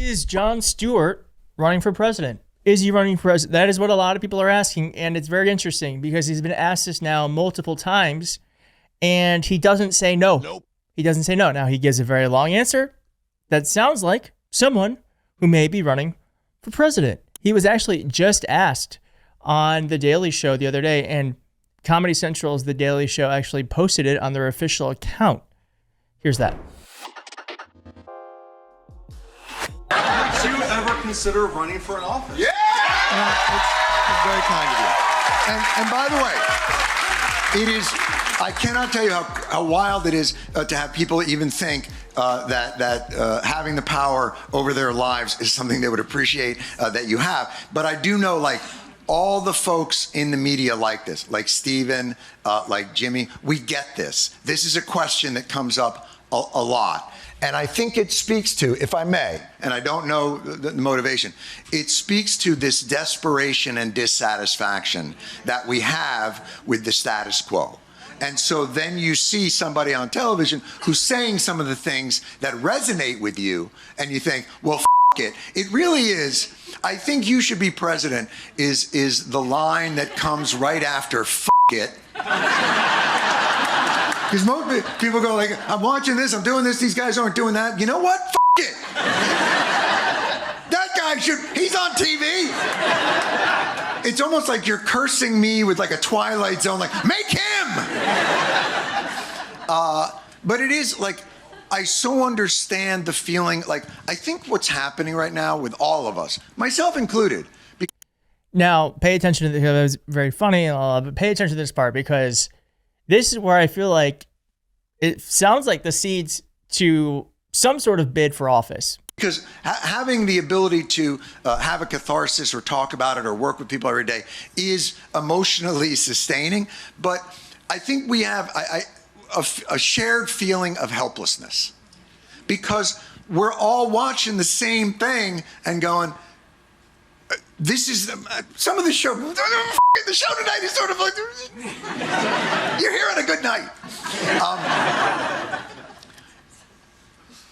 Is Jon Stewart running for president? Is he running for president? That is what a lot of people are asking, and it's very interesting because he's been asked this now multiple times, and he doesn't say no. Nope. He doesn't say no. Now, he gives a very long answer that sounds like someone who may be running for president. He was actually just asked on The Daily Show the other day, and Comedy Central's The Daily Show actually posted it on their official account. Here's that. Would you ever consider running for an office? Yeah! It's very kind of you. And by the way, it is, I cannot tell you how wild it is to have people even think that having the power over their lives is something they would appreciate that you have. But I do know, like, all the folks in the media like this, like Steven, like Jimmy, we get this. This is a question that comes up a lot. And I think it speaks to, if I may, and I don't know the motivation, it speaks to this desperation and dissatisfaction that we have with the status quo. And so then you see somebody on television who's saying some of the things that resonate with you, and you think, well, it. It really is. I think you should be president is the line that comes right after it. Because most people go like, I'm watching this, I'm doing this, these guys aren't doing that. You know what? It. That guy he's on TV. It's almost like you're cursing me with like a Twilight Zone, like, make him! But it is like, I so understand the feeling, like, I think what's happening right now with all of us, myself included. Now, pay attention to this, because it was very funny and all, but pay attention to this part, because this is where I feel like it sounds like the seeds to some sort of bid for office. Because having the ability to have a catharsis or talk about it or work with people every day is emotionally sustaining. But I think we have a shared feeling of helplessness, because we're all watching the same thing and going, this is some of the show. The show tonight is sort of like, you're here on a good night.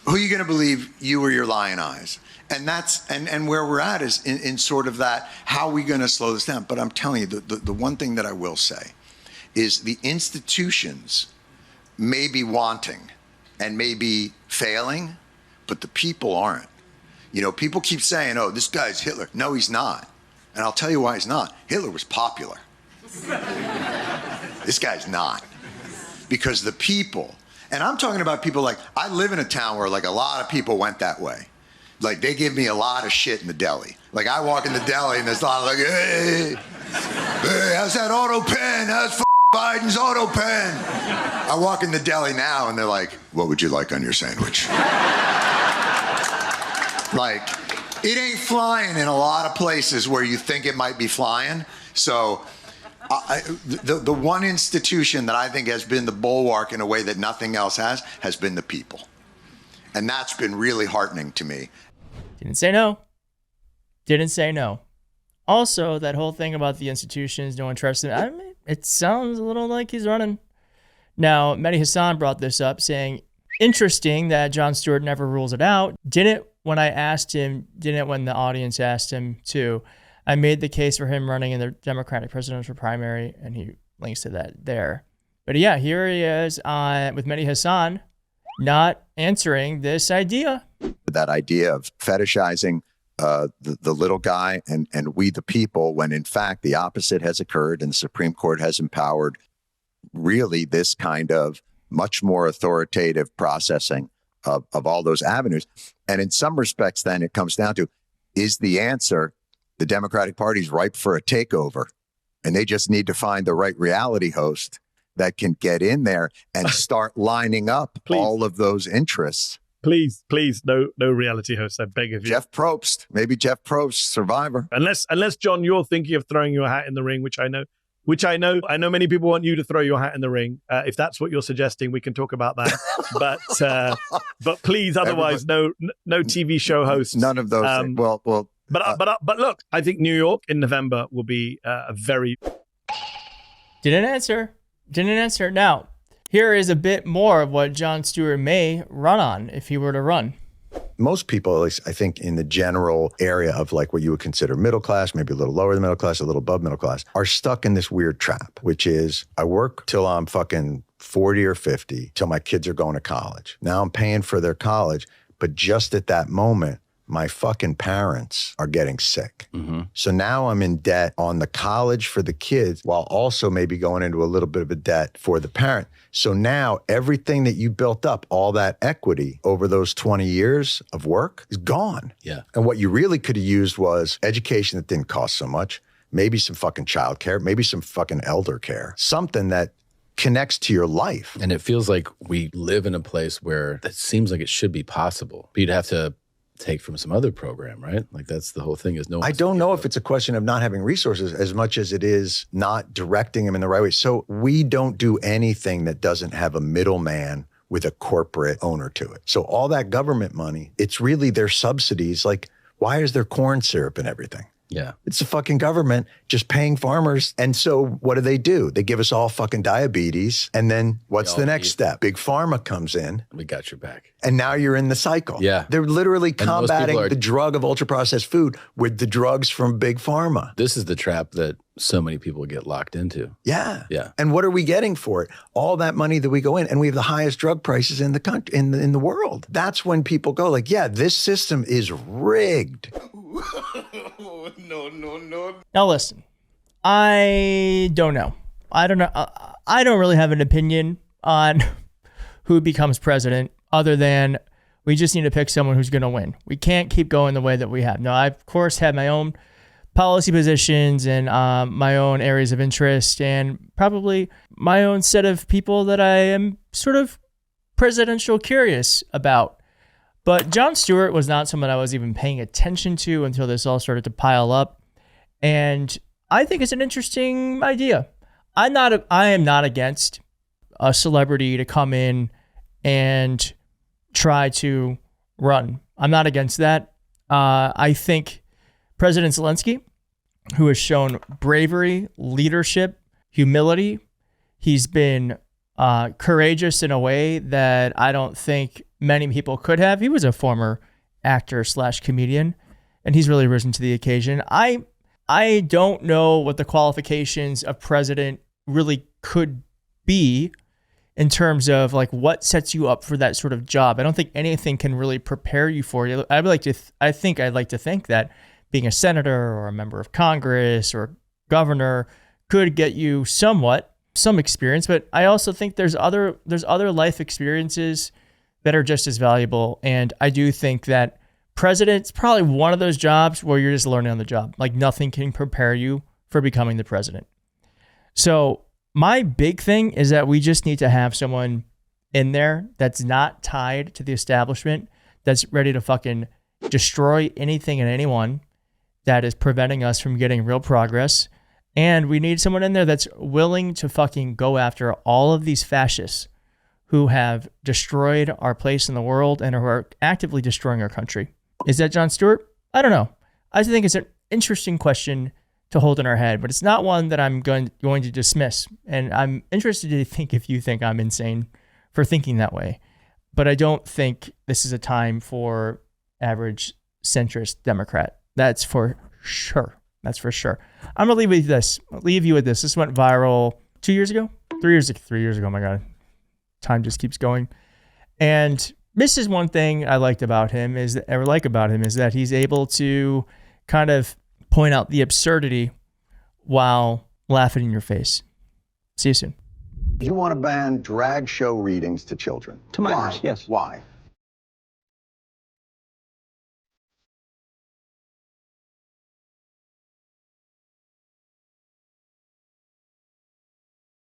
Who are you going to believe, you or your lying eyes? And that's and where we're at is in sort of that, how are we going to slow this down? But I'm telling you, the one thing that I will say is the institutions may be wanting and may be failing, but the people aren't. You know, people keep saying, oh, this guy's Hitler. No, he's not. And I'll tell you why he's not. Hitler was popular. This guy's not. Because the people, and I'm talking about people like, I live in a town where like a lot of people went that way. Like they give me a lot of shit in the deli. Like I walk in the deli and there's a lot of like, hey, how's that auto pen? How's Biden's auto pen? I walk in the deli now and they're like, what would you like on your sandwich? Like, it ain't flying in a lot of places where you think it might be flying. So the one institution that I think has been the bulwark in a way that nothing else has been the people. And that's been really heartening to me. Didn't say no. Didn't say no. Also, that whole thing about the institutions, no one trusts them. I mean, it sounds a little like he's running. Now, Mehdi Hassan brought this up, saying, interesting that Jon Stewart never rules it out. Didn't when the audience asked him to. I made the case for him running in the Democratic presidential primary, and he links to that there. But yeah, here he is with Mehdi Hassan not answering this idea. That idea of fetishizing the little guy and we the people, when in fact the opposite has occurred and the Supreme Court has empowered really this kind of much more authoritative processing of all those avenues. And in some respects, then it comes down to, is the answer the Democratic Party's ripe for a takeover? And they just need to find the right reality host that can get in there and start lining up all of those interests. Please, no reality host, I beg of you. Jeff Probst, maybe Jeff Probst, Survivor. Unless John, you're thinking of throwing your hat in the ring, which I know many people want you to throw your hat in the ring. If that's what you're suggesting, we can talk about that. But please, otherwise, no TV show hosts. None of those things. Well. But look, I think New York in November will be a very. Didn't answer. Now, here is a bit more of what Jon Stewart may run on if he were to run. most people, at least I think in the general area of like what you would consider middle class, maybe a little lower than middle class, a little above middle class, are stuck in this weird trap, which is I work till I'm fucking 40 or 50, till my kids are going to college. Now I'm paying for their college, but just at that moment, my fucking parents are getting sick. Mm-hmm. So now I'm in debt on the college for the kids while also maybe going into a little bit of a debt for the parent. So now everything that you built up, all that equity over those 20 years of work is gone. Yeah. And what you really could have used was education that didn't cost so much, maybe some fucking childcare, maybe some fucking elder care, something that connects to your life. And it feels like we live in a place where it seems like it should be possible. But you'd have to take from some other program, right? Like that's the whole thing is no. I don't know if it's a question of not having resources as much as it is not directing them in the right way. So we don't do anything that doesn't have a middleman with a corporate owner to it. So all that government money, it's really their subsidies. Like, why is there corn syrup and everything? Yeah. It's the fucking government just paying farmers. And so what do? They give us all fucking diabetes. And then what's the next step? Big Pharma comes in. We got your back. And now you're in the cycle. Yeah. They're literally And most combating people are- the drug of ultra-processed food with the drugs from Big Pharma. This is the trap that so many people get locked into. Yeah. Yeah. And what are we getting for it? All that money that we go in, and we have the highest drug prices in the country, in the world. That's when people go like, yeah, this system is rigged. Now listen, I don't know. I don't know. I don't really have an opinion on who becomes president other than we just need to pick someone who's going to win. We can't keep going the way that we have. Now, I, of course, have my own policy positions and my own areas of interest and probably my own set of people that I am sort of presidential curious about. But Jon Stewart was not someone I was even paying attention to until this all started to pile up. And I think it's an interesting idea. I am not against a celebrity to come in and try to run. I'm not against that. I think President Zelensky, who has shown bravery, leadership, humility, he's been courageous in a way that I don't think many people could have. He was a former actor / comedian, and he's really risen to the occasion. I don't know what the qualifications of president really could be in terms of like what sets you up for that sort of job. I don't think anything can really prepare you for it. I'd like to think that being a senator or a member of Congress or governor could get you some experience, but I also think there's other life experiences that are just as valuable. And I do think that president's probably one of those jobs where you're just learning on the job. Like nothing can prepare you for becoming the president. So my big thing is that we just need to have someone in there that's not tied to the establishment, that's ready to fucking destroy anything and anyone that is preventing us from getting real progress. And we need someone in there that's willing to fucking go after all of these fascists who have destroyed our place in the world and who are actively destroying our country. Is that Jon Stewart? I don't know. I think it's an interesting question to hold in our head, but it's not one that I'm going to dismiss. And I'm interested to think if you think I'm insane for thinking that way. But I don't think this is a time for average centrist Democrat. That's for sure. That's for sure. I'm going to leave you with this. This went viral 2 years ago? 3 years ago. Oh my God. Time just keeps going. And this is one thing I like about him is that he's able to kind of point out the absurdity while laughing in your face. See you soon. You want to ban drag show readings to children? To minors, yes. Why?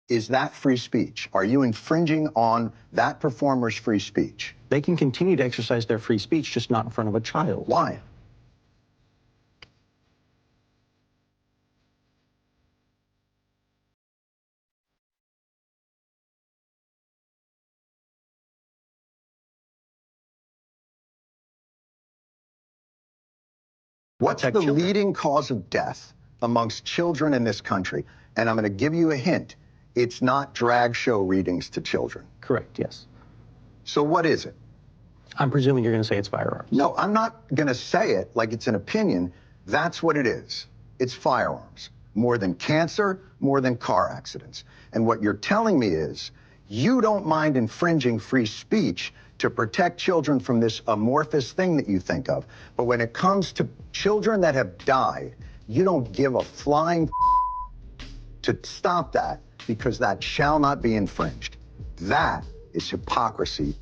Is that free speech? Are you infringing on that performer's free speech? They can continue to exercise their free speech, just not in front of a child. Why? What's the leading cause of death amongst children in this country? And I'm going to give you a hint. It's not drag show readings to children. Correct, yes. So what is it? I'm presuming you're going to say it's firearms. No, I'm not going to say it like it's an opinion. That's what it is. It's firearms. More than cancer, more than car accidents. And what you're telling me is you don't mind infringing free speech to protect children from this amorphous thing that you think of. But when it comes to children that have died, you don't give a flying to stop that because that shall not be infringed. That is hypocrisy